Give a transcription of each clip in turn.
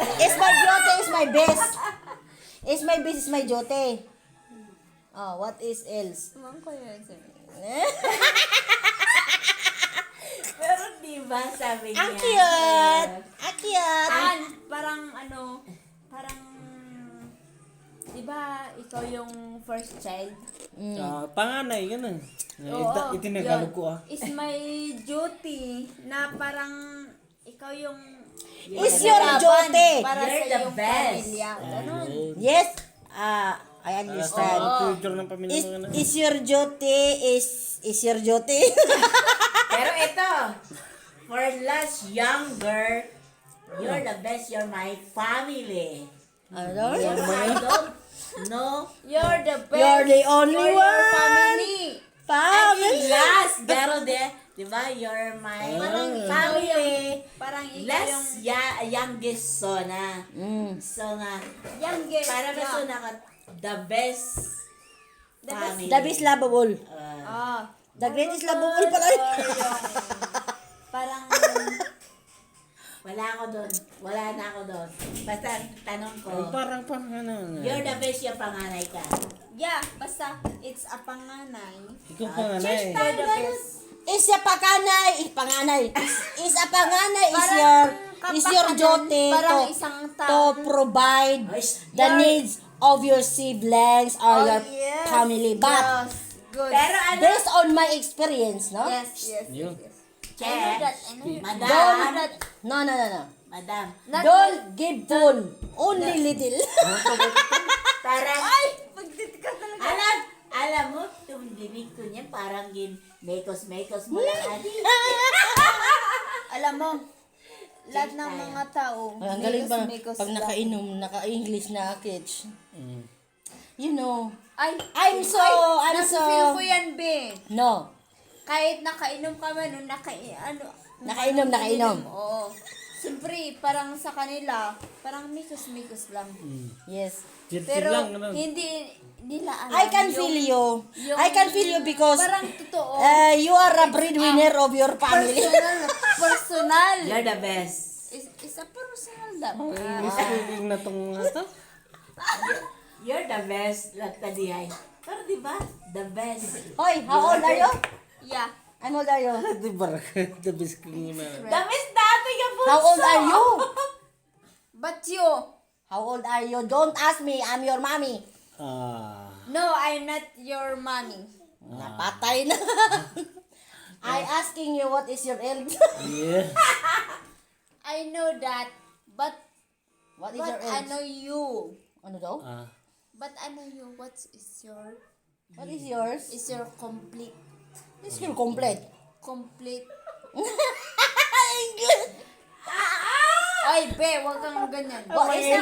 Is my beauty is my best. Is my best is my beauty. Oh, what is else? Ma'am ko yun. Pero diba sabi niya? Ang cute! Ang cute! Parang parang, diba, ikaw yung first child? Panganay, ganun. Oo, Itinagalog yun. ko Is my duty na parang ikaw yung Is your duty. para You're sa the iyong best. pamilya. Ganun. Yes. I understand. Future ng pamilya Is, mo ganun. is your duty is your duty. Pero ito, for last younger, you're the best, you're my family. Ano? If I don't know, You're the best. You're the only You're one. your family. Family. last, garo de, diba, you're my family. Parang ikaw yung Last youngest son na. So nga, youngest. para yeah. gusto na ka, the best The best. family. The best lovable. The greatest lovable pala yun. Or yung, parang, Wala ako doon. Wala na ako doon. Basta tanong ko, Parang ano. you're the best, yung panganay ka. yeah, basta, it's a panganay. Ikaw panganay. You're the best. Is a panganay. Is a panganay is Parang your duty parang to isang to tao. provide the needs of your siblings or your yes. family. But Yes. Good. Pero ano, based on my experience, no? yes. Yun. I know that. I know Madam. that. No. Madam, Not Don't give full. Only little. parang, Ay! Pagtitika talaga. alam mo, yung dinig ko niya, parang mekos mo lang, adi. Alam mo, lahat ng mga tao, Ang galing pa mikos pag lang. nakainom, naka-English na kids. You know. Ay, I'm so feel ko yan, be. No. Kahit nakainom ka man, nung Nakainom. Oo. Siyempre, parang sa kanila, parang mikos lang. Yes. Pero, lang, ganun. hindi nila alam. I can feel you. I can feel you because Parang totoo. you are a breadwinner of your family. Personal. You're the best. Is a personal dapat. Speaking na tong ito. You're the best, Latadihay. Pero diba, the best. Hoy, how old are you? Yeah. I'm old are you? Di ba? The best king na. The best dati ka po. How old are you? But you, How old are you? Don't ask me. I'm your mommy. no, I'm not your mommy. Napatay na. I asking you what is your age? Yeah. I know that, but What is your I age? know you. Ano daw? But I know you. What is your What is yours? is your complete Is your complete? English. Ay, be, wag kang ganyan. What is your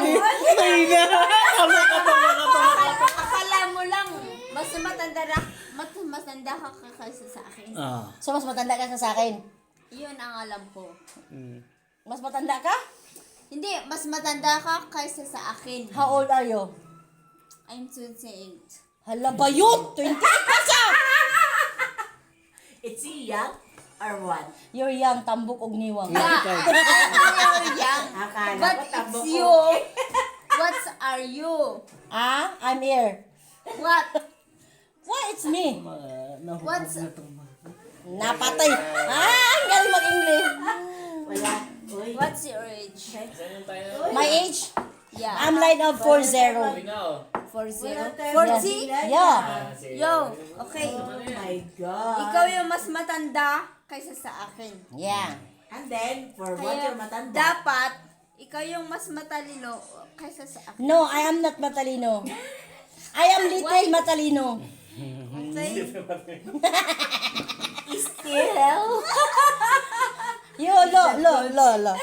Akala mo lang, mas matanda ka kaysa sa akin. So, mas matanda ka sa akin? Yun ang alam ko. Mas matanda ka? Hindi, mas matanda ka kaysa sa akin. How old are you? I'm 28. Hala ba yun? 28 pa siya! It's young or what? You're young, tambok og niwang. Yeah, I'm young. Akala But ko tabo it's ko. you. What are you? I'm here. What? Why, it's me. What's Napatay. Ang galing mag-English. Wala. Uy. What's your age? My age? Yeah. I'm line of 40. 40? Wala tayo 40? nagbilay. Yeah. Yo, okay. Oh my God. Ikaw yung mas matanda kaysa sa akin. Yeah. And then, for what Kaya you're matanda. dapat, ikaw yung mas matalino kaysa sa akin. No, I am not matalino. I am little matalino. Okay? Still. Yo, lo.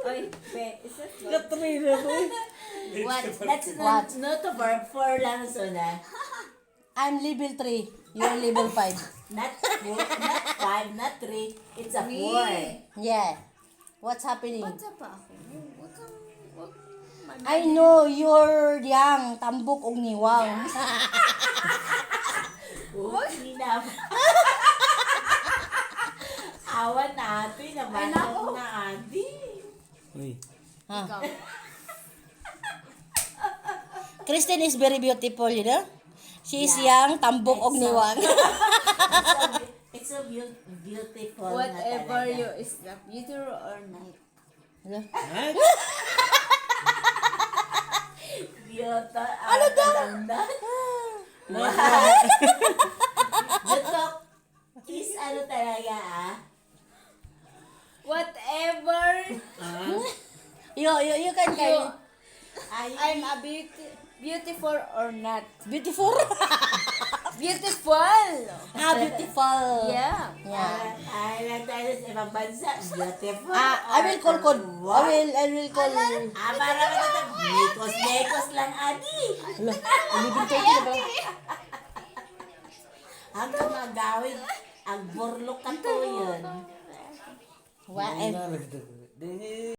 Oy, be, is it Katrina to eh. what? That's What? not for lang so na. I'm level 3. You're level 5. Not 4, not 5, not 3. It's a 4. Yeah. What's happening? Bata pa ako. Wag kang, I know you're young, tambok og niwang. Hindi na. Awan natin, naman na adi. Uy. Ha. Ikaw. Kristen is very beautiful, you know? She is young, tambok og niwang. It's so beautiful Whatever na you talaga. is the beauty or night. Ha? Ano daw? Lutok is ano talaga Whatever You can you, Ay, I'm a beautiful or not. beautiful. Beautiful! Beautiful. Yeah. Yeah. ay lang tayo sa ibang bansa. Beautiful. I will call or what? I will call. Para matata. Mekos lang, Adi. Hala, alibin ko na ba? Hanggang magawin. Ang burlok ka to yun. Wa, Ano,